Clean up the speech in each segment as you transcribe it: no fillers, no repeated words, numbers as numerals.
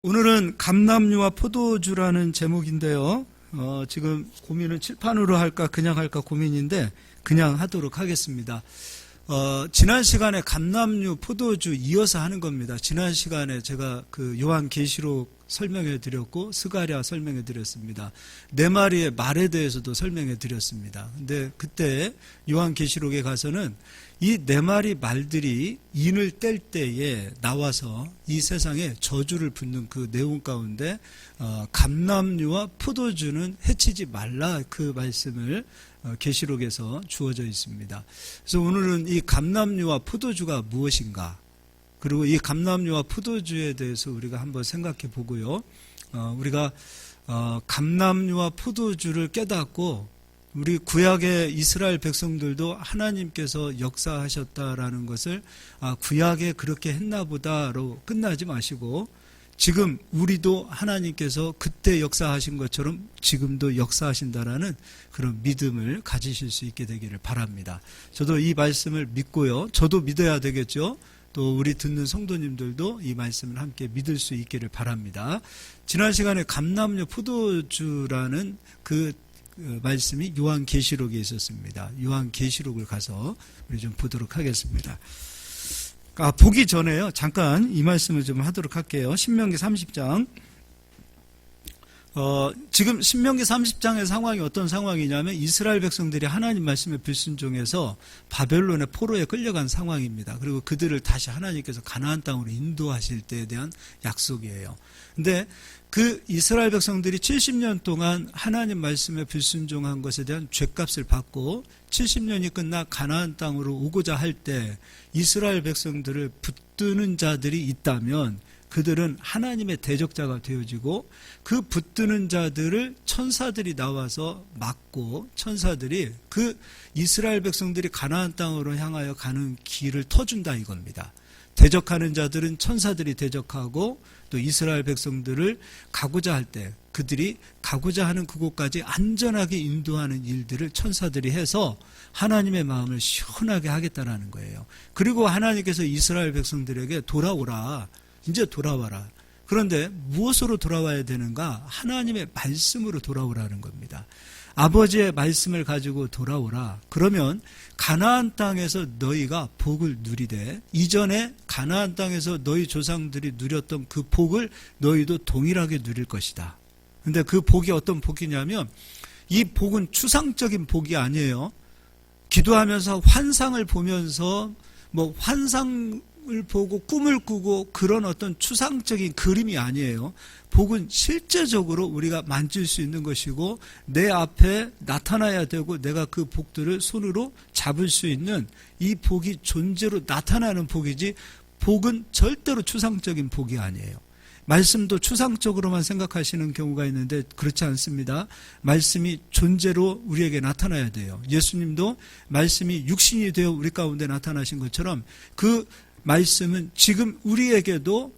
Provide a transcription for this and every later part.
오늘은 감람류와 포도주라는 제목인데요. 지금 고민은 칠판으로 할까 그냥 할까 고민인데 그냥 하도록 하겠습니다. 지난 시간에 감람류, 포도주 이어서 하는 겁니다. 지난 시간에 제가 그 요한계시록 설명해 드렸고 스가랴 설명해 드렸습니다. 네 마리의 말에 대해서도 설명해 드렸습니다. 근데 그때 요한계시록에 가서는 이 네 마리 말들이 인을 뗄 때에 나와서 이 세상에 저주를 붓는 그 내용 가운데 감람류와 포도주는 해치지 말라 그 말씀을 계시록에서 주어져 있습니다. 그래서 오늘은 이 감람류와 포도주가 무엇인가, 그리고 이 감람류와 포도주에 대해서 우리가 한번 생각해 보고요. 우리가 감람류와 포도주를 깨닫고 우리 구약의 이스라엘 백성들도 하나님께서 역사하셨다라는 것을 구약에 그렇게 했나 보다로 끝나지 마시고 지금 우리도 하나님께서 그때 역사하신 것처럼 지금도 역사하신다라는 그런 믿음을 가지실 수 있게 되기를 바랍니다. 저도 이 말씀을 믿고요. 저도 믿어야 되겠죠. 또 우리 듣는 성도님들도 이 말씀을 함께 믿을 수 있기를 바랍니다. 지난 시간에 감람류 포도주라는 그 말씀이 요한계시록에 있었습니다. 요한계시록을 가서 우리 좀 보도록 하겠습니다. 보기 전에요. 잠깐 이 말씀을 좀 하도록 할게요. 신명기 30장. 지금 신명기 30장의 상황이 어떤 상황이냐면 이스라엘 백성들이 하나님 말씀에 불순종해서 바벨론의 포로에 끌려간 상황입니다. 그리고 그들을 다시 하나님께서 가나안 땅으로 인도하실 때에 대한 약속이에요. 근데 그 이스라엘 백성들이 70년 동안 하나님 말씀에 불순종한 것에 대한 죗값을 받고 70년이 끝나 가나안 땅으로 오고자 할 때 이스라엘 백성들을 붙드는 자들이 있다면 그들은 하나님의 대적자가 되어지고 그 붙드는 자들을 천사들이 나와서 막고 천사들이 그 이스라엘 백성들이 가나안 땅으로 향하여 가는 길을 터준다 이겁니다. 대적하는 자들은 천사들이 대적하고 또 이스라엘 백성들을 가고자 할 때 그들이 가고자 하는 그곳까지 안전하게 인도하는 일들을 천사들이 해서 하나님의 마음을 시원하게 하겠다라는 거예요. 그리고 하나님께서 이스라엘 백성들에게 돌아오라, 이제 돌아와라. 그런데 무엇으로 돌아와야 되는가? 하나님의 말씀으로 돌아오라는 겁니다. 아버지의 말씀을 가지고 돌아오라. 그러면 가나안 땅에서 너희가 복을 누리되 이전에 가나안 땅에서 너희 조상들이 누렸던 그 복을 너희도 동일하게 누릴 것이다. 근데 그 복이 어떤 복이냐면 이 복은 추상적인 복이 아니에요. 기도하면서 환상을 보면서 환상을 보고 꿈을 꾸고 그런 어떤 추상적인 그림이 아니에요. 복은 실제적으로 우리가 만질 수 있는 것이고 내 앞에 나타나야 되고 내가 그 복들을 손으로 잡을 수 있는 이 복이 존재로 나타나는 복이지 복은 절대로 추상적인 복이 아니에요. 말씀도 추상적으로만 생각하시는 경우가 있는데 그렇지 않습니다. 말씀이 존재로 우리에게 나타나야 돼요. 예수님도 말씀이 육신이 되어 우리 가운데 나타나신 것처럼 그 말씀은 지금 우리에게도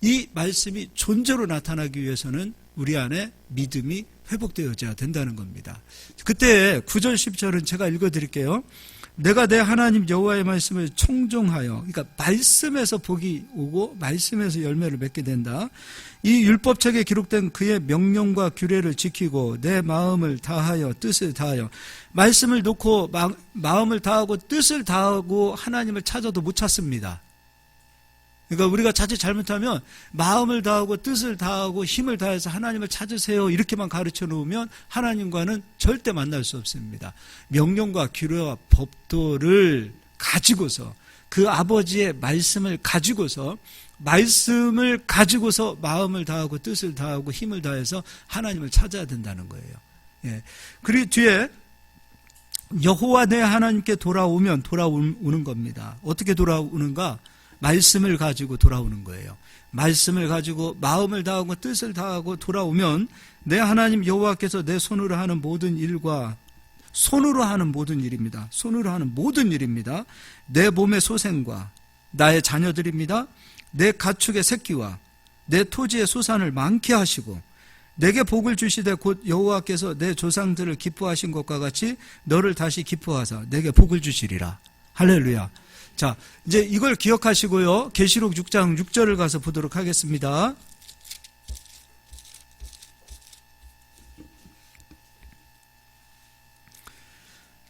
이 말씀이 존재로 나타나기 위해서는 우리 안에 믿음이 회복되어져야 된다는 겁니다. 그때 9절 10절은 제가 읽어드릴게요. 내가 내 하나님 여호와의 말씀을 청종하여, 그러니까 말씀에서 복이 오고 말씀에서 열매를 맺게 된다. 이 율법책에 기록된 그의 명령과 규례를 지키고 내 마음을 다하여 뜻을 다하여, 말씀을 놓고 마음을 다하고 뜻을 다하고 하나님을 찾아도 못 찾습니다. 그러니까 우리가 자칫 잘못하면 마음을 다하고 뜻을 다하고 힘을 다해서 하나님을 찾으세요 이렇게만 가르쳐 놓으면 하나님과는 절대 만날 수 없습니다. 명령과 규례와 법도를 가지고서 그 아버지의 말씀을 가지고서 마음을 다하고 뜻을 다하고 힘을 다해서 하나님을 찾아야 된다는 거예요. 예. 그리고 뒤에 여호와 내 하나님께 돌아오는 겁니다. 어떻게 돌아오는가? 말씀을 가지고 돌아오는 거예요. 말씀을 가지고 마음을 다하고 뜻을 다하고 돌아오면 내 하나님 여호와께서 내 손으로 하는 모든 일과 손으로 하는 모든 일입니다. 손으로 하는 모든 일입니다. 내 몸의 소생과 나의 자녀들입니다. 내 가축의 새끼와 내 토지의 소산을 많게 하시고 내게 복을 주시되 곧 여호와께서 내 조상들을 기뻐하신 것과 같이 너를 다시 기뻐하사 내게 복을 주시리라. 할렐루야. 자, 이제 이걸 기억하시고요. 계시록 6장 6절을 가서 보도록 하겠습니다.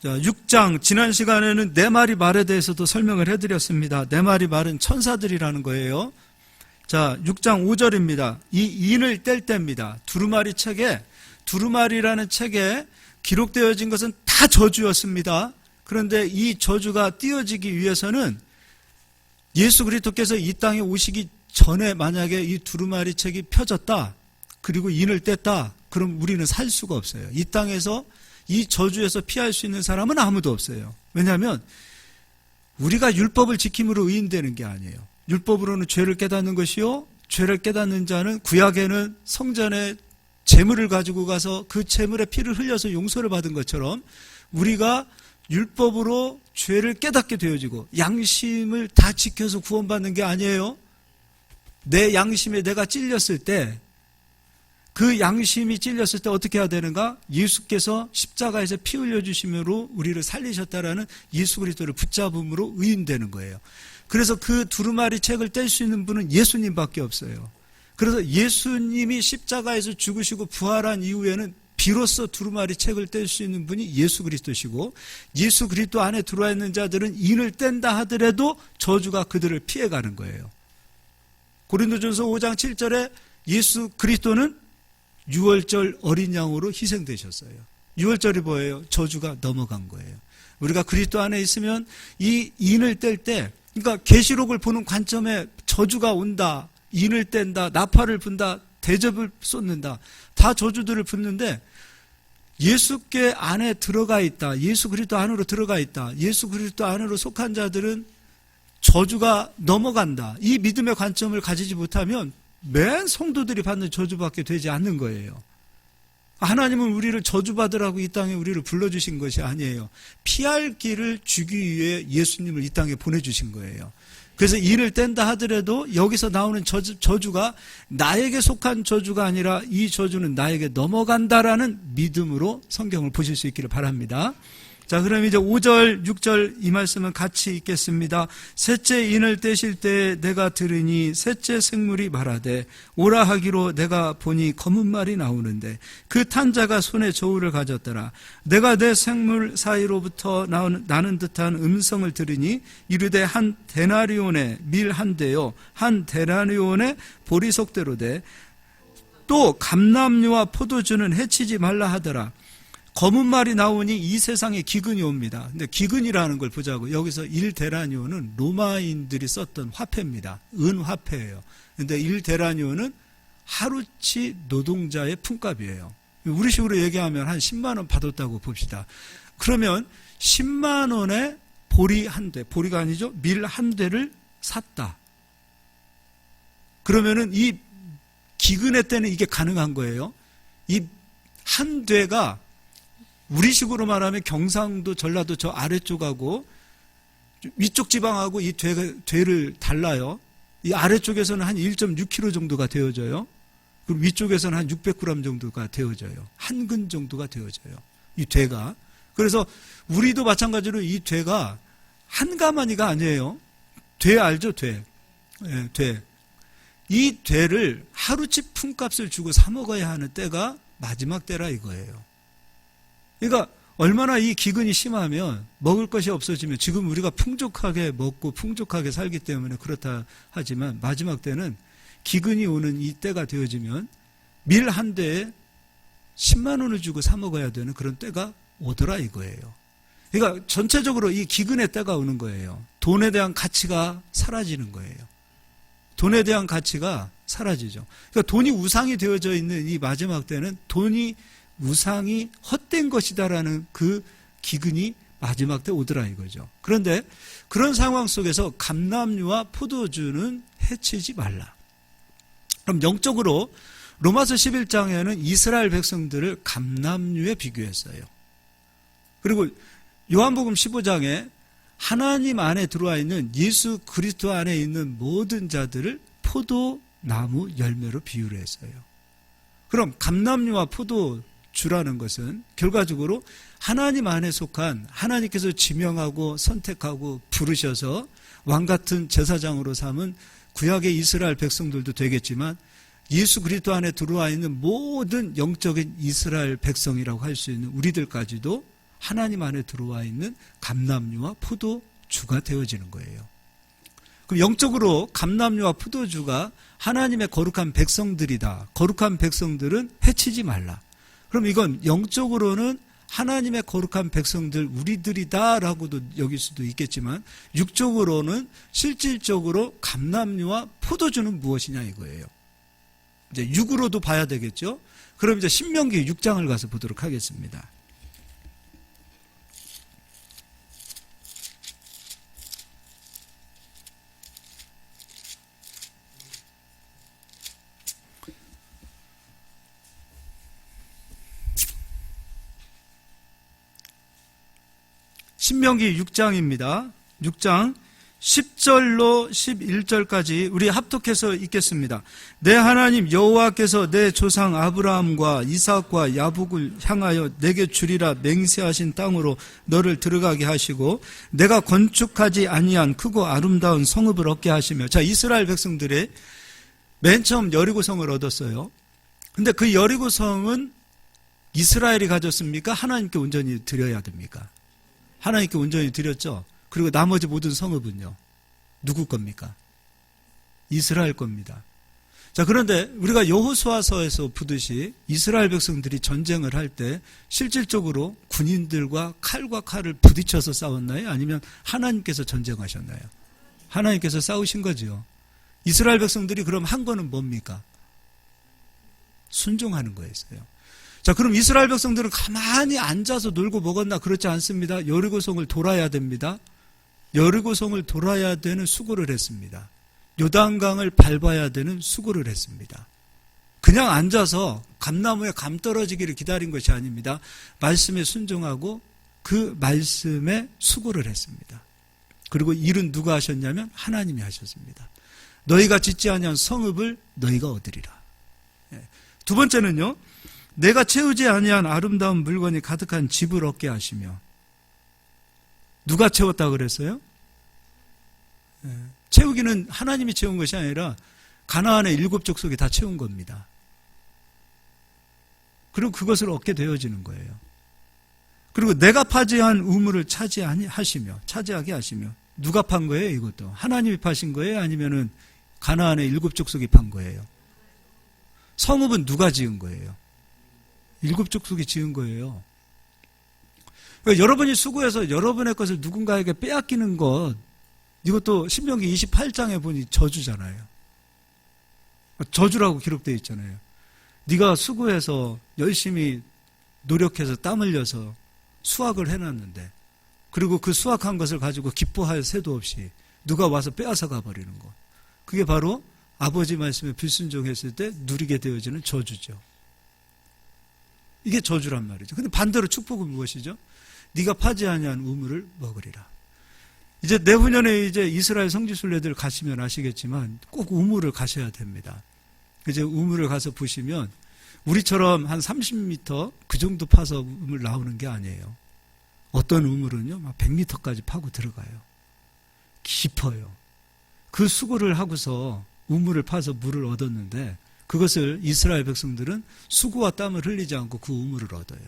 자, 6장 지난 시간에는 네 마리 말에 대해서도 설명을 해드렸습니다. 네 마리 말은 천사들이라는 거예요. 자, 6장 5절입니다. 이 인을 뗄 때입니다. 두루마리라는 책에 기록되어진 것은 다 저주였습니다. 그런데 이 저주가 띄어지기 위해서는 예수 그리스도께서 이 땅에 오시기 전에 만약에 이 두루마리 책이 펴졌다, 그리고 인을 뗐다, 그럼 우리는 살 수가 없어요. 이 땅에서 이 저주에서 피할 수 있는 사람은 아무도 없어요. 왜냐하면 우리가 율법을 지킴으로 의인되는 게 아니에요. 율법으로는 죄를 깨닫는 것이요, 죄를 깨닫는 자는 구약에는 성전에 제물을 가지고 가서 그 제물에 피를 흘려서 용서를 받은 것처럼 우리가 율법으로 죄를 깨닫게 되어지고 양심을 다 지켜서 구원받는 게 아니에요. 내 양심에 내가 찔렸을 때, 그 양심이 찔렸을 때 어떻게 해야 되는가? 예수께서 십자가에서 피 흘려주심으로 우리를 살리셨다라는 예수 그리스도를 붙잡음으로 의인되는 거예요. 그래서 그 두루마리 책을 뗄 수 있는 분은 예수님밖에 없어요. 그래서 예수님이 십자가에서 죽으시고 부활한 이후에는 비로소 두루마리 책을 뗄 수 있는 분이 예수 그리스도시고, 예수 그리스도 안에 들어와 있는 자들은 인을 뗀다 하더라도 저주가 그들을 피해가는 거예요. 고린도전서 5장 7절에 예수 그리스도는 유월절 어린 양으로 희생되셨어요. 유월절이 뭐예요? 저주가 넘어간 거예요. 우리가 그리스도 안에 있으면 이 인을 뗄 때, 그러니까 계시록을 보는 관점에 저주가 온다, 인을 뗀다, 나팔을 분다, 대접을 쏟는다, 다 저주들을 붙는데 예수께 안에 들어가 있다, 예수 그리스도 안으로 들어가 있다, 예수 그리스도 안으로 속한 자들은 저주가 넘어간다, 이 믿음의 관점을 가지지 못하면 맨 성도들이 받는 저주밖에 되지 않는 거예요. 하나님은 우리를 저주받으라고 이 땅에 우리를 불러주신 것이 아니에요. 피할 길을 주기 위해 예수님을 이 땅에 보내주신 거예요. 그래서 인을 뗀다 하더라도 여기서 나오는 저주가 나에게 속한 저주가 아니라 이 저주는 나에게 넘어간다라는 믿음으로 성경을 보실 수 있기를 바랍니다. 자, 그럼 이제 5절, 6절 이 말씀은 같이 읽겠습니다. 셋째 인을 떼실 때 내가 들으니 셋째 생물이 말하되 오라 하기로 내가 보니 검은 말이 나오는데 그 탄 자가 손에 저울을 가졌더라. 내가 내 생물 사이로부터 나는 듯한 음성을 들으니 이르되 한 데나리온의 밀 한 대요 한 데나리온의 보리속대로되 또 감람류와 포도주는 해치지 말라 하더라. 검은 말이 나오니 이 세상에 기근이 옵니다. 근데 기근이라는 걸 보자고. 여기서 1데나리온은 로마인들이 썼던 화폐입니다. 은화폐예요. 근데 1데나리온은 하루치 노동자의 품값이에요. 우리 식으로 얘기하면 한 10만 원 받았다고 봅시다. 그러면 10만 원에 보리 한 대, 보리가 아니죠? 밀 한 대를 샀다. 그러면은 이 기근의 때는 이게 가능한 거예요. 이 한 대가 우리식으로 말하면 경상도, 전라도 저 아래쪽하고 위쪽 지방하고 이 되를 달라요. 이 아래쪽에서는 한 1.6kg 정도가 되어져요. 그리고 위쪽에서는 한 600g 정도가 되어져요. 한 근 정도가 되어져요. 이 되가. 그래서 우리도 마찬가지로 이 되가 한 가마니가 아니에요. 되 알죠? 되. 네, 되. 이 되를 하루치 품값을 주고 사 먹어야 하는 때가 마지막 때라 이거예요. 그러니까 얼마나 이 기근이 심하면 먹을 것이 없어지면 지금 우리가 풍족하게 먹고 풍족하게 살기 때문에 그렇다 하지만 마지막 때는 기근이 오는 이 때가 되어지면 밀 한 대에 10만 원을 주고 사 먹어야 되는 그런 때가 오더라 이거예요. 그러니까 전체적으로 이 기근의 때가 오는 거예요. 돈에 대한 가치가 사라지는 거예요. 돈에 대한 가치가 사라지죠. 그러니까 돈이 우상이 되어져 있는 이 마지막 때는 우상이 헛된 것이다라는 그 기근이 마지막 때 오더라 이거죠. 그런데 그런 상황 속에서 감람류와 포도주는 해치지 말라. 그럼 영적으로 로마서 11장에는 이스라엘 백성들을 감람류에 비교했어요. 그리고 요한복음 15장에 하나님 안에 들어와 있는 예수 그리스도 안에 있는 모든 자들을 포도나무 열매로 비유를 했어요. 그럼 감람류와 포도주라는 것은 결과적으로 하나님 안에 속한 하나님께서 지명하고 선택하고 부르셔서 왕같은 제사장으로 삼은 구약의 이스라엘 백성들도 되겠지만 예수 그리스도 안에 들어와 있는 모든 영적인 이스라엘 백성이라고 할 수 있는 우리들까지도 하나님 안에 들어와 있는 감람류와 포도주가 되어지는 거예요. 그럼 영적으로 감람류와 포도주가 하나님의 거룩한 백성들이다. 거룩한 백성들은 해치지 말라. 그럼 이건 영적으로는 하나님의 거룩한 백성들 우리들이다라고도 여길 수도 있겠지만 육적으로는 실질적으로 감람류와 포도주는 무엇이냐 이거예요. 이제 육으로도 봐야 되겠죠. 그럼 이제 신명기 6장을 가서 보도록 하겠습니다. 신명기 6장입니다. 6장 10절로 11절까지 우리 합독해서 읽겠습니다. 내 하나님 여호와께서 내 조상 아브라함과 이삭과 야복을 향하여 내게 주리라 맹세하신 땅으로 너를 들어가게 하시고 내가 건축하지 아니한 크고 아름다운 성읍을 얻게 하시며, 자, 이스라엘 백성들이 맨 처음 여리고성을 얻었어요. 근데 그 여리고성은 이스라엘이 가졌습니까? 하나님께 온전히 드려야 됩니까? 하나님께 온전히 드렸죠. 그리고 나머지 모든 성읍은요, 누구 겁니까? 이스라엘 겁니다. 자, 그런데 우리가 여호수아서에서 보듯이 이스라엘 백성들이 전쟁을 할 때 실질적으로 군인들과 칼과 칼을 부딪혀서 싸웠나요? 아니면 하나님께서 전쟁하셨나요? 하나님께서 싸우신 거죠. 이스라엘 백성들이 그럼 한 거는 뭡니까? 순종하는 거였어요. 자, 그럼 이스라엘 백성들은 가만히 앉아서 놀고 먹었나? 그렇지 않습니다. 여리고성을 돌아야 됩니다. 여리고성을 돌아야 되는 수고를 했습니다. 요단강을 밟아야 되는 수고를 했습니다. 그냥 앉아서 감나무에 감 떨어지기를 기다린 것이 아닙니다. 말씀에 순종하고 그 말씀에 수고를 했습니다. 그리고 일은 누가 하셨냐면 하나님이 하셨습니다. 너희가 짓지 아니한 성읍을 너희가 얻으리라. 두 번째는요, 내가 채우지 아니한 아름다운 물건이 가득한 집을 얻게 하시며, 누가 채웠다고 그랬어요? 채우기는 하나님이 채운 것이 아니라 가나안의 7 족속이 다 채운 겁니다. 그리고 그것을 얻게 되어지는 거예요. 그리고 내가 파지한 우물을 차지하게 하시며, 누가 판 거예요? 이것도 하나님이 파신 거예요? 아니면은 가나안의 7 족속이 판 거예요? 성읍은 누가 지은 거예요? 7 족속이 지은 거예요. 그러니까 여러분이 수고해서 여러분의 것을 누군가에게 빼앗기는 것, 이것도 신명기 28장에 보니 저주잖아요. 저주라고 기록되어 있잖아요. 네가 수고해서 열심히 노력해서 땀 흘려서 수확을 해놨는데, 그리고 그 수확한 것을 가지고 기뻐할 새도 없이 누가 와서 빼앗아 가버리는 것, 그게 바로 아버지 말씀에 불순종했을 때 누리게 되어지는 저주죠. 이게 저주란 말이죠. 근데 반대로 축복은 무엇이죠? 네가 파지 아니한 우물을 먹으리라. 이제 내후년에 이제 이스라엘 성지순례들 가시면 아시겠지만 꼭 우물을 가셔야 됩니다. 이제 우물을 가서 보시면 우리처럼 한 30m 그 정도 파서 우물 나오는 게 아니에요. 어떤 우물은요, 막 100m까지 파고 들어가요. 깊어요. 그 수고를 하고서 우물을 파서 물을 얻었는데, 그것을 이스라엘 백성들은 수고와 땀을 흘리지 않고 그 우물을 얻어요.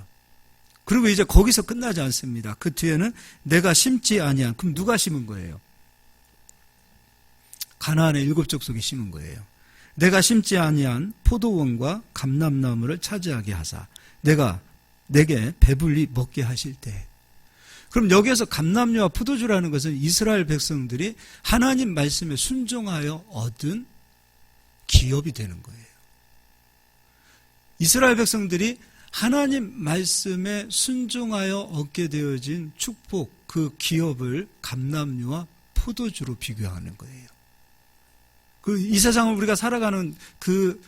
그리고 이제 거기서 끝나지 않습니다. 그 뒤에는 내가 심지 아니한, 그럼 누가 심은 거예요? 가나안의 7 족속이 심은 거예요. 내가 심지 아니한 포도원과 감람나무를 차지하게 하사 내가 내게 배불리 먹게 하실 때. 그럼 여기에서 감람류와 포도주라는 것은 이스라엘 백성들이 하나님 말씀에 순종하여 얻은 기업이 되는 거예요. 이스라엘 백성들이 하나님 말씀에 순종하여 얻게 되어진 축복, 그 기업을 감람류와 포도주로 비교하는 거예요. 이 세상을 우리가 살아가는 그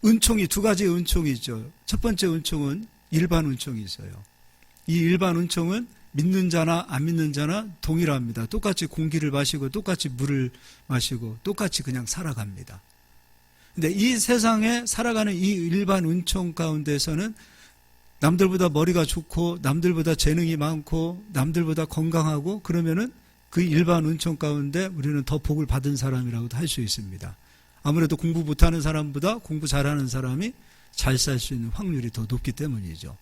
은총이 2가지의 은총이 있죠. 첫 번째 은총은 일반 은총이 있어요. 이 일반 은총은 믿는 자나 안 믿는 자나 동일합니다. 똑같이 공기를 마시고 똑같이 물을 마시고 똑같이 그냥 살아갑니다. 근데 이 세상에 살아가는 이 일반 은총 가운데서는 남들보다 머리가 좋고 남들보다 재능이 많고 남들보다 건강하고 그러면은 그 일반 은총 가운데 우리는 더 복을 받은 사람이라고도 할 수 있습니다. 아무래도 공부 못하는 사람보다 공부 잘하는 사람이 잘 살 수 있는 확률이 더 높기 때문이죠.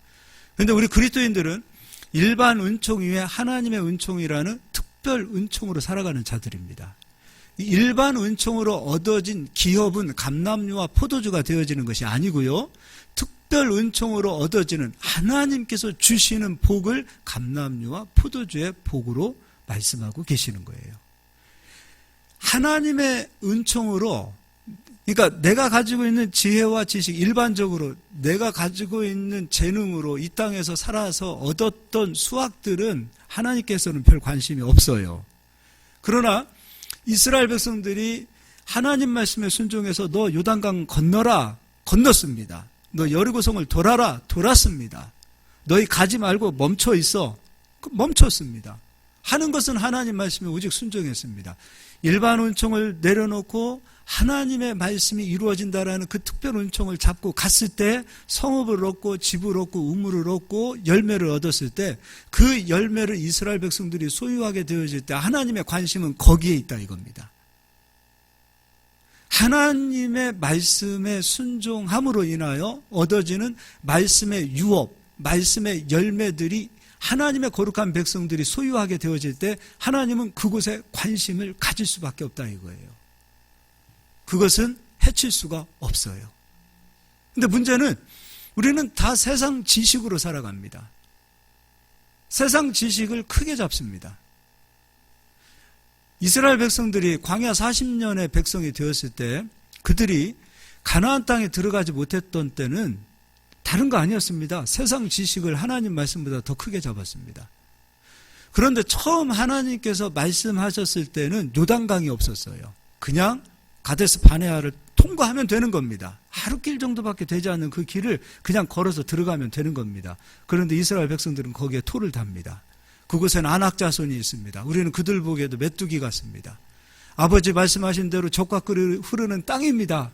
그런데 우리 그리스도인들은 일반 은총 이외에 하나님의 은총이라는 특별 은총으로 살아가는 자들입니다. 일반 은총으로 얻어진 기업은 감람류와 포도주가 되어지는 것이 아니고요. 특별 은총으로 얻어지는 하나님께서 주시는 복을 감람류와 포도주의 복으로 말씀하고 계시는 거예요. 하나님의 은총으로, 그러니까 내가 가지고 있는 지혜와 지식, 일반적으로 내가 가지고 있는 재능으로 이 땅에서 살아서 얻었던 수확들은 하나님께서는 별 관심이 없어요. 그러나 이스라엘 백성들이 하나님 말씀에 순종해서 너 요단강 건너라, 건넜습니다. 너 여리고성을 돌아라, 돌았습니다. 너희 가지 말고 멈춰 있어, 멈췄습니다. 하는 것은 하나님 말씀에 오직 순종했습니다. 일반 은총을 내려놓고 하나님의 말씀이 이루어진다라는 그 특별 은총을 잡고 갔을 때 성읍을 얻고 집을 얻고 우물을 얻고 열매를 얻었을 때 그 열매를 이스라엘 백성들이 소유하게 되어질 때 하나님의 관심은 거기에 있다 이겁니다. 하나님의 말씀에 순종함으로 인하여 얻어지는 말씀의 유업, 말씀의 열매들이 하나님의 거룩한 백성들이 소유하게 되어질 때 하나님은 그곳에 관심을 가질 수밖에 없다 이거예요. 그것은 해칠 수가 없어요. 근데 문제는 우리는 다 세상 지식으로 살아갑니다. 세상 지식을 크게 잡습니다. 이스라엘 백성들이 광야 40년의 백성이 되었을 때 그들이 가나안 땅에 들어가지 못했던 때는 다른 거 아니었습니다. 세상 지식을 하나님 말씀보다 더 크게 잡았습니다. 그런데 처음 하나님께서 말씀하셨을 때는 요단강이 없었어요. 그냥 가데스 바네아를 통과하면 되는 겁니다. 하루길 정도밖에 되지 않는 그 길을 그냥 걸어서 들어가면 되는 겁니다. 그런데 이스라엘 백성들은 거기에 토를 답니다. 그곳엔 안악 자손이 있습니다. 우리는 그들 보기에도 메뚜기 같습니다. 아버지 말씀하신 대로 젖과 꿀이 흐르는 땅입니다.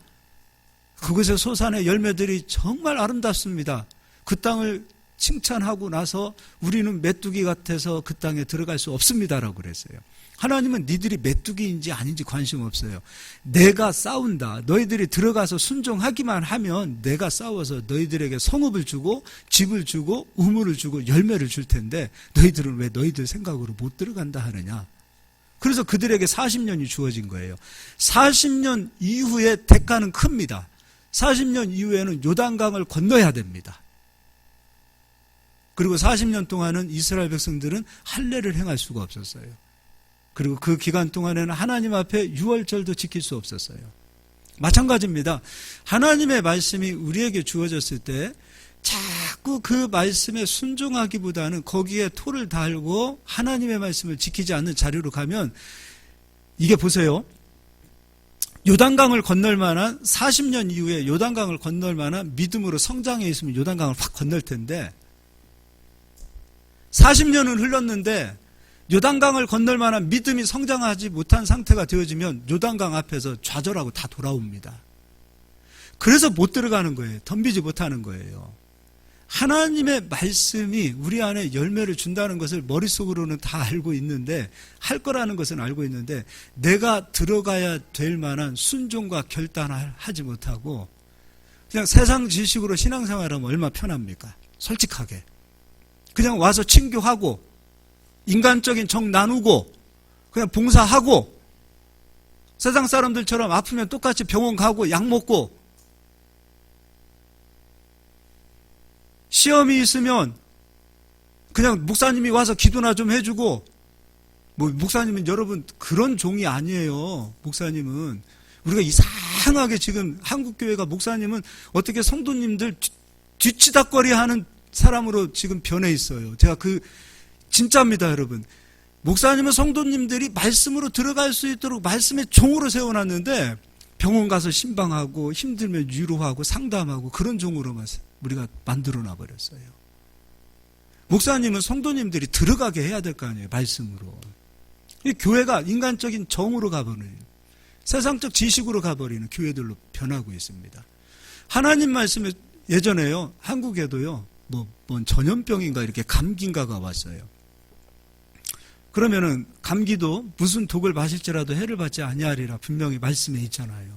그곳의 소산의 열매들이 정말 아름답습니다. 그 땅을 칭찬하고 나서 우리는 메뚜기 같아서 그 땅에 들어갈 수 없습니다라고 그랬어요. 하나님은 니들이 메뚜기인지 아닌지 관심 없어요. 내가 싸운다. 너희들이 들어가서 순종하기만 하면 내가 싸워서 너희들에게 성읍을 주고 집을 주고 우물을 주고 열매를 줄 텐데 너희들은 왜 너희들 생각으로 못 들어간다 하느냐. 그래서 그들에게 40년이 주어진 거예요. 40년 이후에 대가는 큽니다. 40년 이후에는 요단강을 건너야 됩니다. 그리고 40년 동안은 이스라엘 백성들은 할례를 행할 수가 없었어요. 그리고 그 기간 동안에는 하나님 앞에 유월절도 지킬 수 없었어요. 마찬가지입니다. 하나님의 말씀이 우리에게 주어졌을 때 자꾸 그 말씀에 순종하기보다는 거기에 토를 달고 하나님의 말씀을 지키지 않는 자리로 가면 이게 보세요. 요단강을 건널 만한 40년 이후에 요단강을 건널 만한 믿음으로 성장해 있으면 요단강을 확 건널 텐데 40년은 흘렀는데 요단강을 건널 만한 믿음이 성장하지 못한 상태가 되어지면 요단강 앞에서 좌절하고 다 돌아옵니다. 그래서 못 들어가는 거예요. 덤비지 못하는 거예요. 하나님의 말씀이 우리 안에 열매를 준다는 것을 머릿속으로는 다 알고 있는데 할 거라는 것은 알고 있는데 내가 들어가야 될 만한 순종과 결단을 하지 못하고 그냥 세상 지식으로 신앙생활하면 얼마나 편합니까? 솔직하게. 그냥 와서 친교하고 인간적인 정 나누고 그냥 봉사하고 세상 사람들처럼 아프면 똑같이 병원 가고 약 먹고 시험이 있으면 그냥 목사님이 와서 기도나 좀 해주고 뭐 목사님은 여러분 그런 종이 아니에요. 목사님은 우리가 이상하게 지금 한국교회가 목사님은 어떻게 성도님들 뒤치다꺼리 하는 사람으로 지금 변해 있어요. 제가 진짜입니다, 여러분. 목사님은 성도님들이 말씀으로 들어갈 수 있도록 말씀의 종으로 세워놨는데 병원 가서 신방하고 힘들면 위로하고 상담하고 그런 종으로만 우리가 만들어놔 버렸어요. 목사님은 성도님들이 들어가게 해야 될 거 아니에요, 말씀으로. 이 교회가 인간적인 정으로 가버리는, 세상적 지식으로 가버리는 교회들로 변하고 있습니다. 하나님 말씀에 예전에요, 한국에도요, 뭔 전염병인가 이렇게 감기인가가 왔어요. 그러면은 감기도 무슨 독을 마실지라도 해를 받지 아니하리라 분명히 말씀에 있잖아요.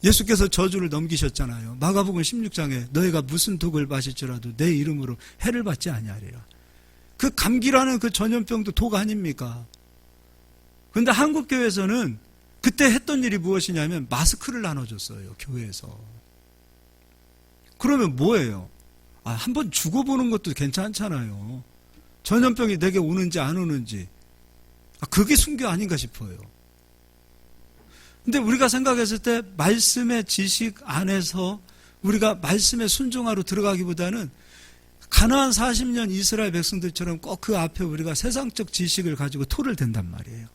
예수께서 저주를 넘기셨잖아요. 마가복음 16장에 너희가 무슨 독을 마실지라도 내 이름으로 해를 받지 아니하리라. 그 감기라는 그 전염병도 독 아닙니까? 그런데 한국교회에서는 그때 했던 일이 무엇이냐면 마스크를 나눠줬어요, 교회에서. 그러면 뭐예요? 한번 죽어보는 것도 괜찮잖아요. 전염병이 내게 오는지 안 오는지. 그게 순교 아닌가 싶어요. 근데 우리가 생각했을 때 말씀의 지식 안에서 우리가 말씀의 순종하러 들어가기보다는 가나안 40년 이스라엘 백성들처럼 꼭 그 앞에 우리가 세상적 지식을 가지고 토를 댄단 말이에요.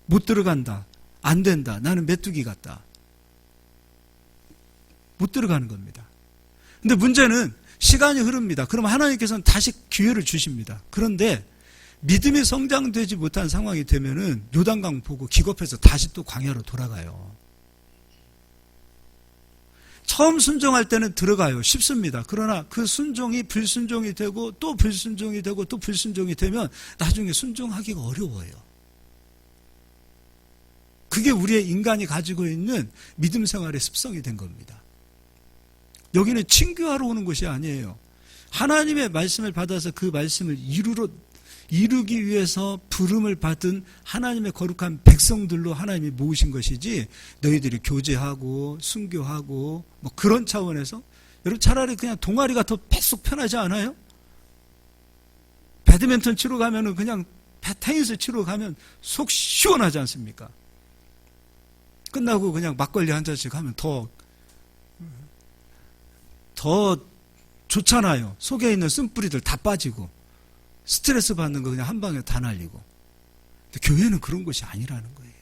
못 들어간다. 안 된다. 나는 메뚜기 같다. 못 들어가는 겁니다. 근데 문제는 시간이 흐릅니다. 그럼 하나님께서는 다시 기회를 주십니다. 그런데 믿음이 성장되지 못한 상황이 되면은 요단강 보고 기겁해서 다시 또 광야로 돌아가요. 처음 순종할 때는 들어가요. 쉽습니다. 그러나 그 순종이 불순종이 되고 또 불순종이 되고 또 불순종이 되면 나중에 순종하기가 어려워요. 그게 우리의 인간이 가지고 있는 믿음 생활의 습성이 된 겁니다. 여기는 친교하러 오는 곳이 아니에요. 하나님의 말씀을 받아서 그 말씀을 이루기 위해서 부름을 받은 하나님의 거룩한 백성들로 하나님이 모으신 것이지 너희들이 교제하고 순교하고 뭐 그런 차원에서 여러분 차라리 그냥 동아리가 더 뱃속 편하지 않아요? 배드민턴 치러 가면은 그냥 테니스 치러 가면 속 시원하지 않습니까? 끝나고 그냥 막걸리 한 잔씩 하면 더 좋잖아요. 속에 있는 쓴뿌리들 다 빠지고 스트레스 받는 거 그냥 한 방에 다 날리고. 근데 교회는 그런 것이 아니라는 거예요.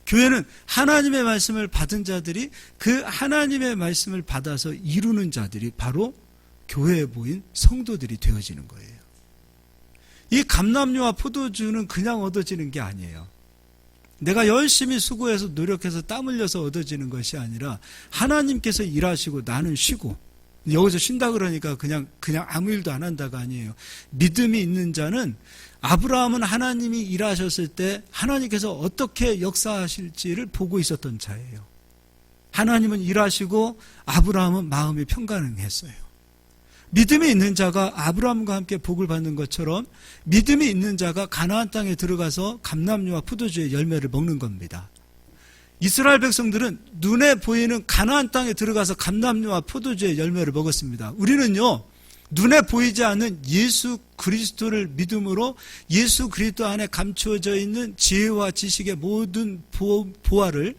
교회는 하나님의 말씀을 받은 자들이 그 하나님의 말씀을 받아서 이루는 자들이 바로 교회에 모인 성도들이 되어지는 거예요. 이 감람류와 포도주는 그냥 얻어지는 게 아니에요. 내가 열심히 수고해서 노력해서 땀 흘려서 얻어지는 것이 아니라 하나님께서 일하시고 나는 쉬고, 여기서 쉰다 그러니까 그냥 아무 일도 안 한다가 아니에요. 믿음이 있는 자는 아브라함은 하나님이 일하셨을 때 하나님께서 어떻게 역사하실지를 보고 있었던 자예요. 하나님은 일하시고 아브라함은 마음이 평강했어요. 믿음이 있는 자가 아브라함과 함께 복을 받는 것처럼 믿음이 있는 자가 가나안 땅에 들어가서 감람류와 포도주의 열매를 먹는 겁니다. 이스라엘 백성들은 눈에 보이는 가나안 땅에 들어가서 감람류와 포도주의 열매를 먹었습니다. 우리는요, 눈에 보이지 않는 예수 그리스도를 믿음으로 예수 그리스도 안에 감추어져 있는 지혜와 지식의 모든 보화를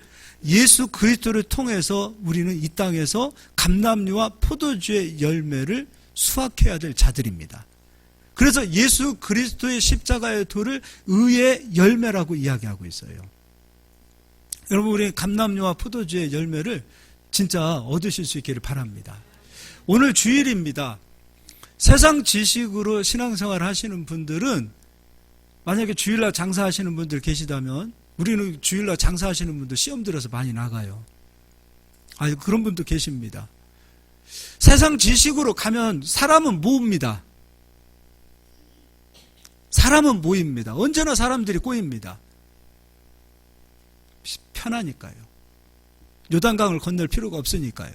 예수 그리스도를 통해서 우리는 이 땅에서 감람류와 포도주의 열매를 수확해야 될 자들입니다. 그래서 예수 그리스도의 십자가의 도를 의의 열매라고 이야기하고 있어요. 여러분, 우리 감람류와 포도주의 열매를 진짜 얻으실 수 있기를 바랍니다. 오늘 주일입니다. 세상 지식으로 신앙생활 하시는 분들은, 만약에 주일날 장사하시는 분들 계시다면, 우리는 주일날 장사하시는 분들 시험 들어서 많이 나가요. 그런 분도 계십니다. 세상 지식으로 가면 사람은 모읍니다. 사람은 모입니다. 언제나 사람들이 꼬입니다. 편하니까요. 요단강을 건널 필요가 없으니까요.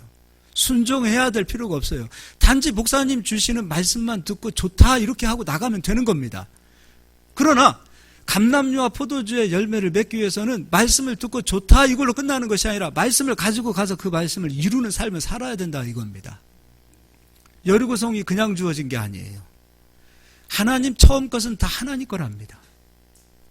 순종해야 될 필요가 없어요. 단지 목사님 주시는 말씀만 듣고 좋다 이렇게 하고 나가면 되는 겁니다. 그러나 감람류와 포도주의 열매를 맺기 위해서는 말씀을 듣고 좋다 이걸로 끝나는 것이 아니라 말씀을 가지고 가서 그 말씀을 이루는 삶을 살아야 된다 이겁니다. 여리고성이 그냥 주어진 게 아니에요. 하나님 처음 것은 다 하나님 거랍니다.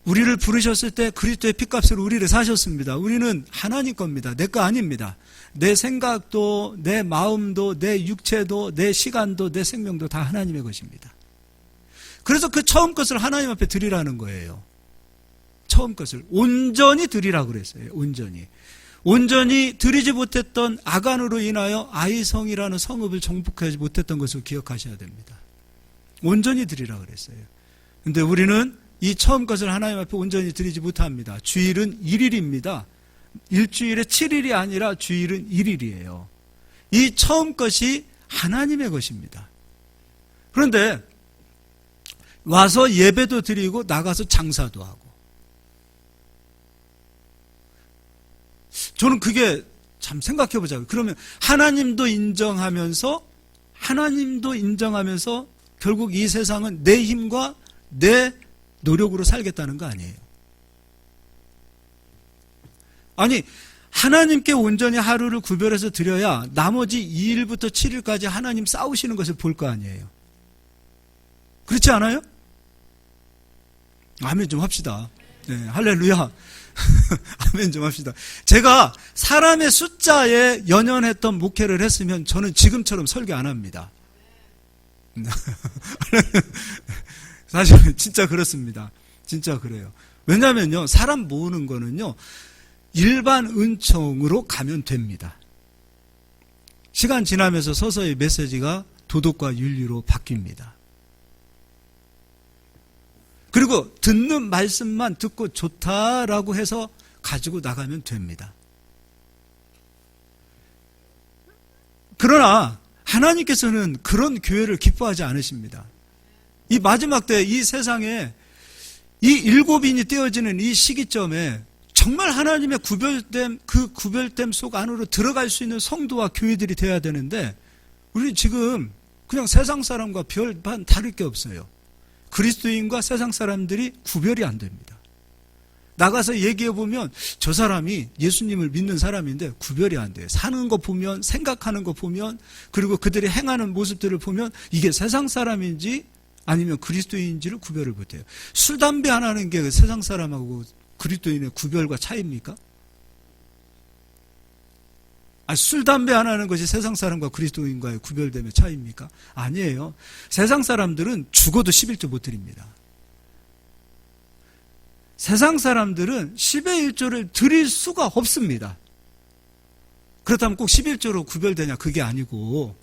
우리를 부르셨을 때 그리스도의 피값으로 우리를 사셨습니다. 우리는 하나님 겁니다. 내 거 아닙니다. 내 생각도, 내 마음도, 내 육체도, 내 시간도, 내 생명도 다 하나님의 것입니다. 그래서 그 처음 것을 하나님 앞에 드리라는 거예요. 처음 것을 온전히 드리라고 그랬어요. 온전히 드리지 못했던 아간으로 인하여 아이성이라는 성읍을 정복하지 못했던 것을 기억하셔야 됩니다. 온전히 드리라고 그랬어요. 근데 우리는 이 처음 것을 하나님 앞에 온전히 드리지 못합니다. 주일은 1일입니다. 일주일에 7일이 아니라 주일은 1일이에요. 이 처음 것이 하나님의 것입니다. 그런데 와서 예배도 드리고 나가서 장사도 하고, 저는 그게 참 생각해 보자고요. 그러면 하나님도 인정하면서 결국 이 세상은 내 힘과 내 노력으로 살겠다는 거 아니에요. 아니, 하나님께 온전히 하루를 구별해서 드려야 나머지 2일부터 7일까지 하나님 싸우시는 것을 볼 거 아니에요. 그렇지 않아요? 아멘 좀 합시다. 네, 할렐루야. 아멘 좀 합시다. 제가 사람의 숫자에 연연했던 목회를 했으면 저는 지금처럼 설교 안 합니다. 사실 진짜 그렇습니다. 진짜 그래요. 왜냐면요, 사람 모으는 거는요, 일반 은총으로 가면 됩니다. 시간 지나면서 서서히 메시지가 도덕과 윤리로 바뀝니다. 그리고 듣는 말씀만 듣고 좋다라고 해서 가지고 나가면 됩니다. 그러나 하나님께서는 그런 교회를 기뻐하지 않으십니다. 이 마지막 때 이 세상에 이 7인이 떼어지는 이 시기점에 정말 하나님의 그 구별됨 속 안으로 들어갈 수 있는 성도와 교회들이 돼야 되는데, 우리 지금 그냥 세상 사람과 별반 다를 게 없어요. 그리스도인과 세상 사람들이 구별이 안 됩니다. 나가서 얘기해 보면 저 사람이 예수님을 믿는 사람인데 구별이 안 돼요. 사는 거 보면, 생각하는 거 보면, 그리고 그들이 행하는 모습들을 보면 이게 세상 사람인지 아니면 그리스도인지를 구별을 못해요. 술, 담배 안 하는 게 세상 사람하고 그리스도인의 구별과 차이입니까? 술, 담배 안 하는 것이 세상 사람과 그리스도인과의 구별됨의 차이입니까? 아니에요. 세상 사람들은 죽어도 11조 못 드립니다. 세상 사람들은 10의 1조를 드릴 수가 없습니다. 그렇다면 꼭 11조로 구별되냐? 그게 아니고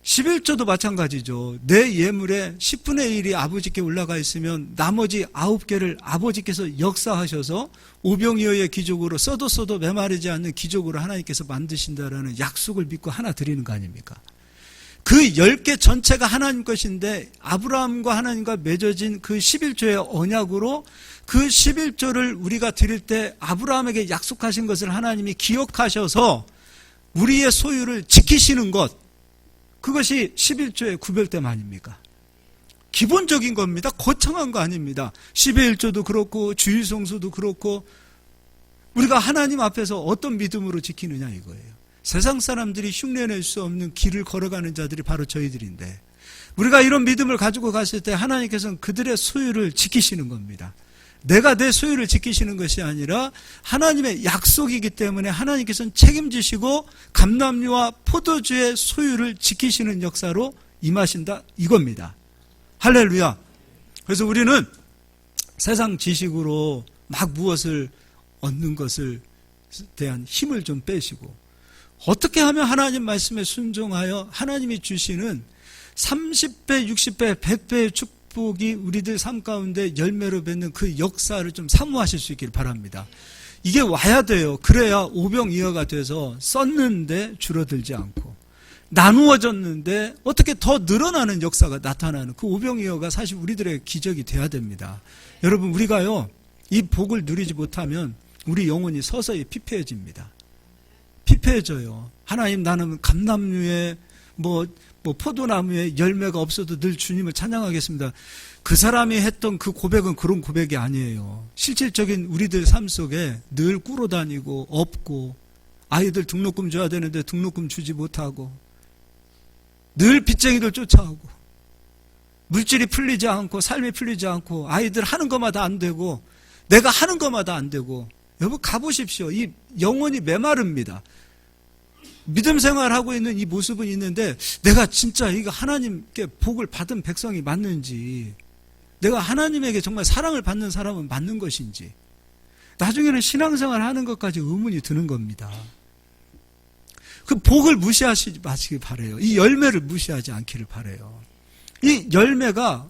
11조도 마찬가지죠. 내 예물의 10분의 1이 아버지께 올라가 있으면 나머지 9개를 아버지께서 역사하셔서 오병이어의 기적으로 써도 메마르지 않는 기적으로 하나님께서 만드신다라는 약속을 믿고 하나 드리는 거 아닙니까? 그 10개 전체가 하나님 것인데 아브라함과 하나님과 맺어진 그 11조의 언약으로 그 11조를 우리가 드릴 때 아브라함에게 약속하신 것을 하나님이 기억하셔서 우리의 소유를 지키시는 것, 그것이 11조의 구별됨 아닙니까? 기본적인 겁니다. 거창한 거 아닙니다. 10의 1조도 그렇고 주일성수도 그렇고 우리가 하나님 앞에서 어떤 믿음으로 지키느냐 이거예요. 세상 사람들이 흉내낼 수 없는 길을 걸어가는 자들이 바로 저희들인데, 우리가 이런 믿음을 가지고 갔을 때 하나님께서는 그들의 소유를 지키시는 겁니다. 내가 내 소유를 지키시는 것이 아니라 하나님의 약속이기 때문에 하나님께서는 책임지시고 감람류와 포도주의 소유를 지키시는 역사로 임하신다 이겁니다. 할렐루야. 그래서 우리는 세상 지식으로 막 무엇을 얻는 것을 대한 힘을 좀 빼시고, 어떻게 하면 하나님 말씀에 순종하여 하나님이 주시는 30배, 60배, 100배의 축복이 우리들 삶 가운데 열매로 맺는 그 역사를 좀 사모하실 수 있기를 바랍니다. 이게 와야 돼요. 그래야 오병이어가 돼서 썼는데 줄어들지 않고, 나누어졌는데 어떻게 더 늘어나는 역사가 나타나는 그 오병이어가 사실 우리들의 기적이 돼야 됩니다. 여러분, 우리가요, 이 복을 누리지 못하면 우리 영혼이 서서히 피폐해집니다. 피폐해져요. 하나님, 나는 감람류에 포도나무에 열매가 없어도 늘 주님을 찬양하겠습니다. 그 사람이 했던 그 고백은 그런 고백이 아니에요. 실질적인 우리들 삶 속에 늘 꾸러 다니고 없고, 아이들 등록금 줘야 되는데 등록금 주지 못하고, 늘 빚쟁이들 쫓아오고, 물질이 풀리지 않고 삶이 풀리지 않고, 아이들 하는 것마다 안 되고, 내가 하는 것마다 안 되고. 여러분, 가보십시오. 이 영혼이 메마릅니다. 믿음 생활하고 있는 이 모습은 있는데, 내가 진짜 이거 하나님께 복을 받은 백성이 맞는지, 내가 하나님에게 정말 사랑을 받는 사람은 맞는 것인지, 나중에는 신앙생활 하는 것까지 의문이 드는 겁니다. 그 복을 무시하시지 마시길 바라요. 이 열매를 무시하지 않기를 바라요. 이 열매가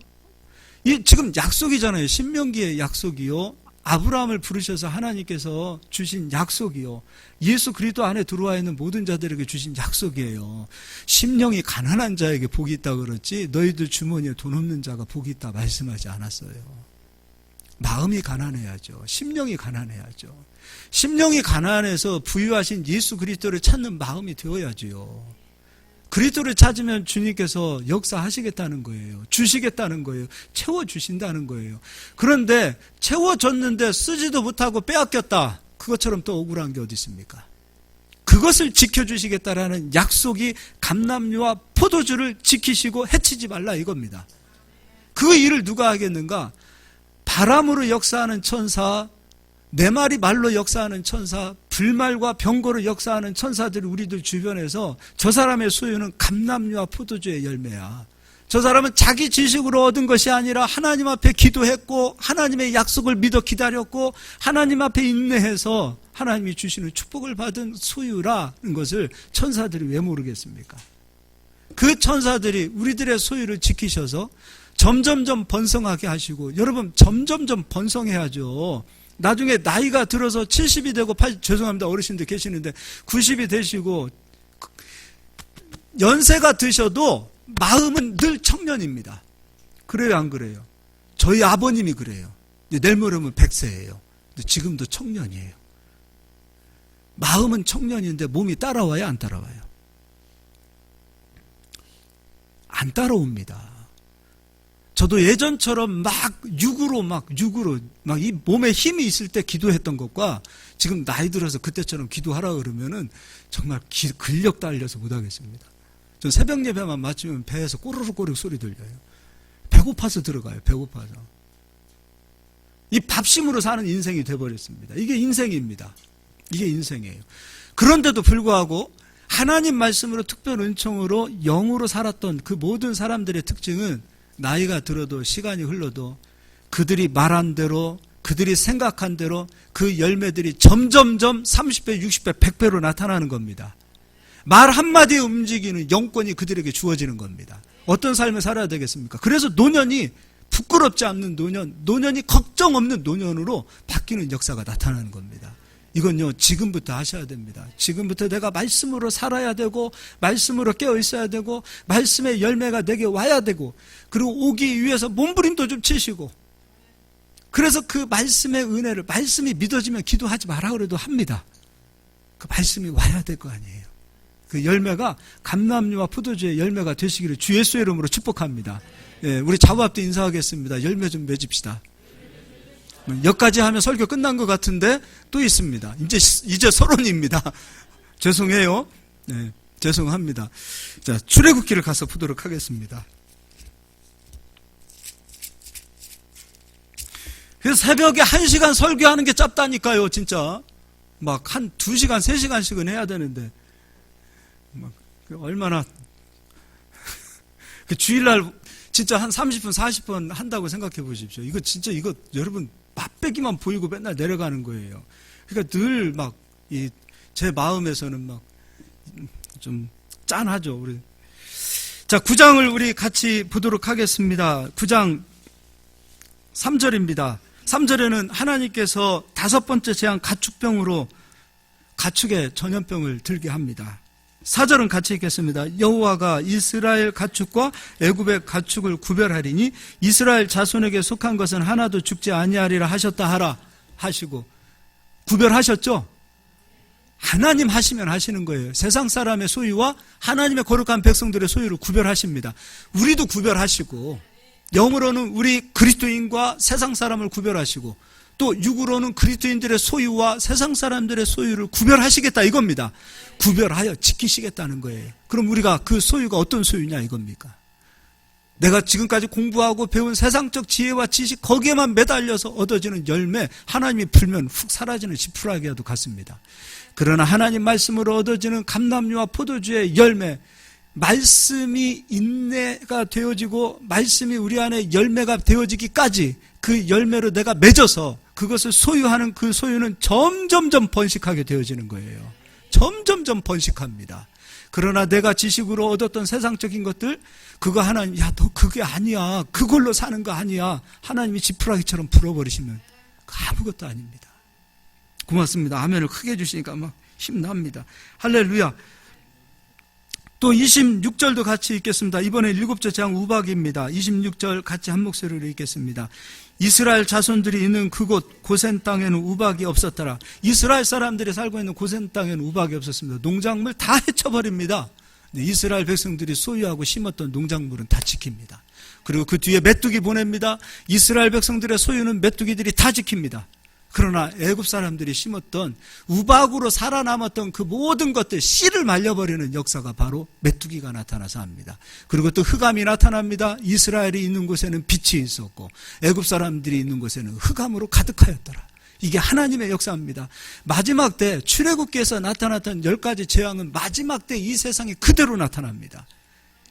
지금 약속이잖아요. 신명기의 약속이요, 아브라함을 부르셔서 하나님께서 주신 약속이요, 예수 그리스도 안에 들어와 있는 모든 자들에게 주신 약속이에요. 심령이 가난한 자에게 복이 있다 그랬지, 너희들 주머니에 돈 없는 자가 복이 있다 말씀하지 않았어요. 마음이 가난해야죠. 심령이 가난해야죠. 심령이 가난해서 부유하신 예수 그리스도를 찾는 마음이 되어야지요. 그리스도를 찾으면 주님께서 역사하시겠다는 거예요. 주시겠다는 거예요. 채워주신다는 거예요. 그런데 채워줬는데 쓰지도 못하고 빼앗겼다. 그것처럼 또 억울한 게 어디 있습니까? 그것을 지켜주시겠다라는 약속이 감람류와 포도주를 지키시고 해치지 말라 이겁니다. 그 일을 누가 하겠는가? 바람으로 역사하는 천사, 네 마리 말로 역사하는 천사, 불말과 병거로 역사하는 천사들이 우리들 주변에서 저 사람의 소유는 감람류와 포도주의 열매야. 저 사람은 자기 지식으로 얻은 것이 아니라 하나님 앞에 기도했고 하나님의 약속을 믿어 기다렸고 하나님 앞에 인내해서 하나님이 주시는 축복을 받은 소유라는 것을 천사들이 왜 모르겠습니까? 그 천사들이 우리들의 소유를 지키셔서 점점점 번성하게 하시고, 여러분 점점점 번성해야죠. 나중에 나이가 들어서 70이 되고 80, 죄송합니다 어르신들 계시는데 90이 되시고 연세가 드셔도 마음은 늘 청년입니다. 그래요 안 그래요? 저희 아버님이 그래요. 내일 모레면 100세예요. 근데 지금도 청년이에요. 마음은 청년인데 몸이 따라와요 안 따라와요? 안 따라옵니다. 저도 예전처럼 막 육으로 이 몸에 힘이 있을 때 기도했던 것과 지금 나이 들어서 그때처럼 기도하라 그러면은 정말 근력 딸려서 못 하겠습니다. 전 새벽 예배만 마치면 배에서 꼬르륵 소리 들려요. 배고파서 들어가요. 배고파서. 이 밥심으로 사는 인생이 돼버렸습니다. 이게 인생입니다. 이게 인생이에요. 그런데도 불구하고 하나님 말씀으로 특별 은총으로 영으로 살았던 그 모든 사람들의 특징은 나이가 들어도 시간이 흘러도 그들이 말한 대로 그들이 생각한 대로 그 열매들이 점점점 30배, 60배, 100배로 나타나는 겁니다. 말 한마디에 움직이는 영권이 그들에게 주어지는 겁니다. 어떤 삶을 살아야 되겠습니까? 그래서 노년이 부끄럽지 않는 노년이 걱정 없는 노년으로 바뀌는 역사가 나타나는 겁니다. 이건요 지금부터 하셔야 됩니다. 지금부터 내가 말씀으로 살아야 되고 말씀으로 깨어 있어야 되고 말씀의 열매가 내게 와야 되고 그리고 오기 위해서 몸부림도 좀 치시고 그래서 그 말씀의 은혜를 말씀이 믿어지면 기도하지 마라 그래도 합니다. 그 말씀이 와야 될 거 아니에요. 그 열매가 감람류와 포도주의 열매가 되시기를 주 예수의 이름으로 축복합니다. 예, 우리 자부합도 인사하겠습니다. 열매 좀 맺읍시다. 여기까지 하면 설교 끝난 것 같은데 또 있습니다. 이제 서론입니다. 죄송해요. 네, 죄송합니다. 자, 출애굽기를 가서 보도록 하겠습니다. 그래서 새벽에 1시간 설교하는 게 짭다니까요, 진짜. 막 한 2시간, 3시간씩은 해야 되는데. 막 얼마나 그 주일날 진짜 한 30분, 40분 한다고 생각해 보십시오. 이거 진짜 여러분 맛배기만 보이고 맨날 내려가는 거예요. 그러니까 늘 막 제 마음에서는 막 좀 짠하죠. 우리 자 9장을 우리 같이 보도록 하겠습니다. 9장 3절입니다. 3절에는 하나님께서 5번째 재앙 가축병으로 가축의 전염병을 들게 합니다. 4절은 같이 읽겠습니다. 여호와가 이스라엘 가축과 애굽의 가축을 구별하리니 이스라엘 자손에게 속한 것은 하나도 죽지 아니하리라 하셨다 하라 하시고 구별하셨죠? 하나님 하시면 하시는 거예요. 세상 사람의 소유와 하나님의 거룩한 백성들의 소유를 구별하십니다. 우리도 구별하시고 영으로는 우리 그리스도인과 세상 사람을 구별하시고 또 육으로는 그리스도인들의 소유와 세상 사람들의 소유를 구별하시겠다 이겁니다. 구별하여 지키시겠다는 거예요. 그럼 우리가 그 소유가 어떤 소유냐 이겁니까? 내가 지금까지 공부하고 배운 세상적 지혜와 지식 거기에만 매달려서 얻어지는 열매 하나님이 풀면 훅 사라지는 지푸라기와도 같습니다. 그러나 하나님 말씀으로 얻어지는 감람류와 포도주의 열매 말씀이 인내가 되어지고 말씀이 우리 안에 열매가 되어지기까지 그 열매로 내가 맺어서 그것을 소유하는 그 소유는 점점점 번식하게 되어지는 거예요. 점점점 번식합니다. 그러나 내가 지식으로 얻었던 세상적인 것들 그거 하나님 너 그게 아니야 그걸로 사는 거 아니야 하나님이 지푸라기처럼 불어버리시면 아무것도 아닙니다. 고맙습니다. 아멘을 크게 해주시니까 막 힘납니다. 할렐루야. 또 26절도 같이 읽겠습니다. 이번에 7째 재앙 우박입니다. 26절 같이 한 목소리로 읽겠습니다. 이스라엘 자손들이 있는 그곳 고센 땅에는 우박이 없었더라. 이스라엘 사람들이 살고 있는 고센 땅에는 우박이 없었습니다. 농작물 다 해쳐버립니다. 이스라엘 백성들이 소유하고 심었던 농작물은 다 지킵니다. 그리고 그 뒤에 메뚜기 보냅니다. 이스라엘 백성들의 소유는 메뚜기들이 다 지킵니다. 그러나 애굽 사람들이 심었던 우박으로 살아남았던 그 모든 것들 씨를 말려버리는 역사가 바로 메뚜기가 나타나서 합니다. 그리고 또 흑암이 나타납니다. 이스라엘이 있는 곳에는 빛이 있었고 애굽 사람들이 있는 곳에는 흑암으로 가득하였더라. 이게 하나님의 역사입니다. 마지막 때 출애굽기에서 나타났던 10가지 재앙은 마지막 때 이 세상에 그대로 나타납니다.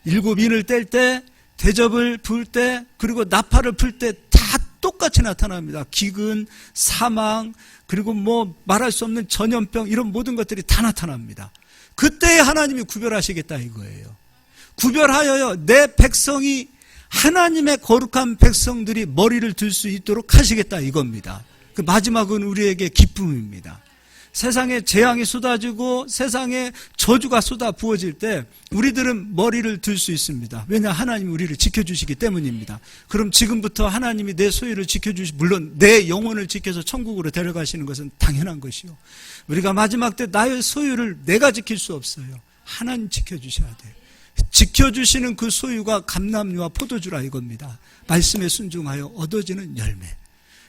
7인을 뗄 때, 대접을 부을 때, 그리고 나팔을 풀 때 다 똑같이 나타납니다. 기근, 사망, 그리고 말할 수 없는 전염병, 이런 모든 것들이 다 나타납니다. 그때 하나님이 구별하시겠다 이거예요. 구별하여 내 백성이 하나님의 거룩한 백성들이 머리를 들 수 있도록 하시겠다 이겁니다. 그 마지막은 우리에게 기쁨입니다. 세상에 재앙이 쏟아지고 세상에 저주가 쏟아 부어질 때 우리들은 머리를 들 수 있습니다. 왜냐? 하나님이 우리를 지켜주시기 때문입니다. 그럼 지금부터 하나님이 내 소유를 물론 내 영혼을 지켜서 천국으로 데려가시는 것은 당연한 것이요. 우리가 마지막 때 나의 소유를 내가 지킬 수 없어요. 하나님 지켜주셔야 돼요. 지켜주시는 그 소유가 감람류와 포도주라 이겁니다. 말씀에 순종하여 얻어지는 열매.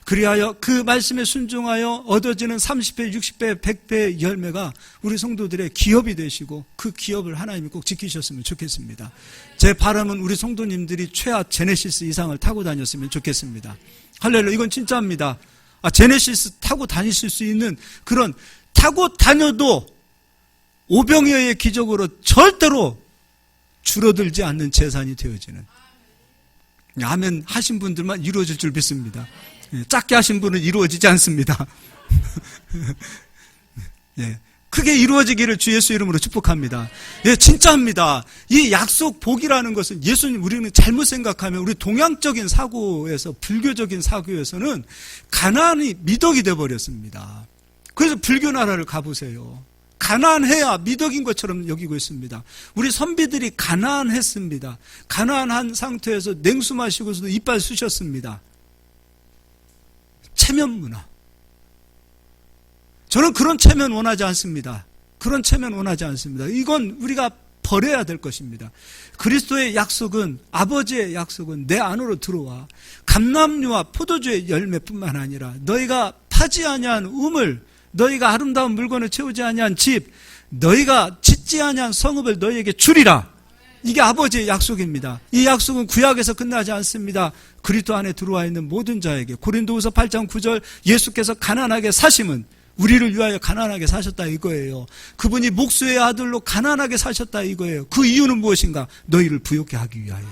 그리하여 그 말씀에 순종하여 얻어지는 30배, 60배, 100배의 열매가 우리 성도들의 기업이 되시고 그 기업을 하나님이 꼭 지키셨으면 좋겠습니다. 제 바람은 우리 성도님들이 최하 제네시스 이상을 타고 다녔으면 좋겠습니다. 할렐루야, 이건 진짜입니다. 제네시스 타고 다니실 수 있는 그런 타고 다녀도 오병이어의 기적으로 절대로 줄어들지 않는 재산이 되어지는, 아멘 하신 분들만 이루어질 줄 믿습니다. 작게 하신 분은 이루어지지 않습니다. 예, 크게 이루어지기를 주 예수 이름으로 축복합니다. 예, 진짜입니다. 이 약속 복이라는 것은 예수님, 우리는 잘못 생각하면 우리 동양적인 사고에서, 불교적인 사고에서는 가나안이 미덕이 되어버렸습니다. 그래서 불교 나라를 가보세요. 가난해야 미덕인 것처럼 여기고 있습니다. 우리 선비들이 가난했습니다. 가난한 상태에서 냉수 마시고서도 이빨 쑤셨습니다. 체면 문화. 저는 그런 체면 원하지 않습니다. 그런 체면 원하지 않습니다. 이건 우리가 버려야 될 것입니다. 그리스도의 약속은, 아버지의 약속은 내 안으로 들어와 감람류와 포도주의 열매뿐만 아니라 너희가 파지 아니한 우물, 너희가 아름다운 물건을 채우지 아니한 집, 너희가 짓지 아니한 성읍을 너희에게 주리라. 이게 아버지의 약속입니다. 이 약속은 구약에서 끝나지 않습니다. 그리스도 안에 들어와 있는 모든 자에게. 고린도후서 8장 9절, 예수께서 가난하게 사심은 우리를 위하여 가난하게 사셨다 이거예요. 그분이 목수의 아들로 가난하게 사셨다 이거예요. 그 이유는 무엇인가? 너희를 부욕케 하기 위하여.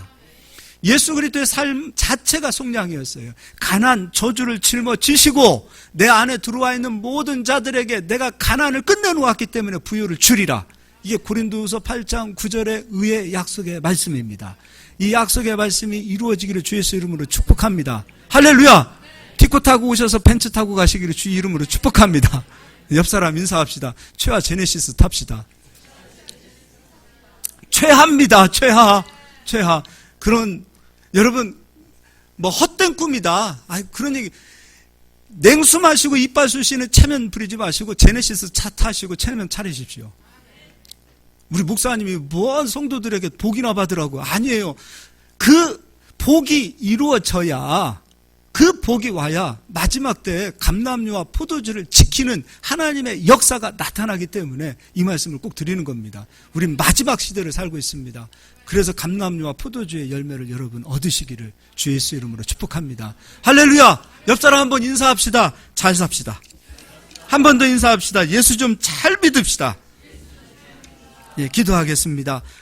예수 그리스도의 삶 자체가 속량이었어요. 가난, 저주를 짊어지시고 내 안에 들어와 있는 모든 자들에게 내가 가난을 끝내놓았기 때문에 부요를 주리라. 이게 고린도후서 8장 9절의 의의 약속의 말씀입니다. 이 약속의 말씀이 이루어지기를 주 예수 이름으로 축복합니다. 할렐루야! 티코 타고 오셔서 벤츠 타고 가시기를 주 이름으로 축복합니다. 옆 사람 인사합시다. 최하 제네시스 탑시다. 최하입니다. 최하. 그런, 여러분, 헛된 꿈이다. 그런 얘기. 냉수 마시고 이빨 쑤시는 체면 부리지 마시고 제네시스 차 타시고 체면 차리십시오. 우리 목사님이 뭔 성도들에게 복이나 받으라고. 아니에요. 그 복이 이루어져야, 그 복이 와야 마지막 때 감람류와 포도주를 지키는 하나님의 역사가 나타나기 때문에 이 말씀을 꼭 드리는 겁니다. 우린 마지막 시대를 살고 있습니다. 그래서 감람류와 포도주의 열매를 여러분 얻으시기를 주 예수 이름으로 축복합니다. 할렐루야! 옆 사람 한번 인사합시다. 잘 삽시다. 한 번 더 인사합시다. 예수 좀 잘 믿읍시다. 예, 기도하겠습니다.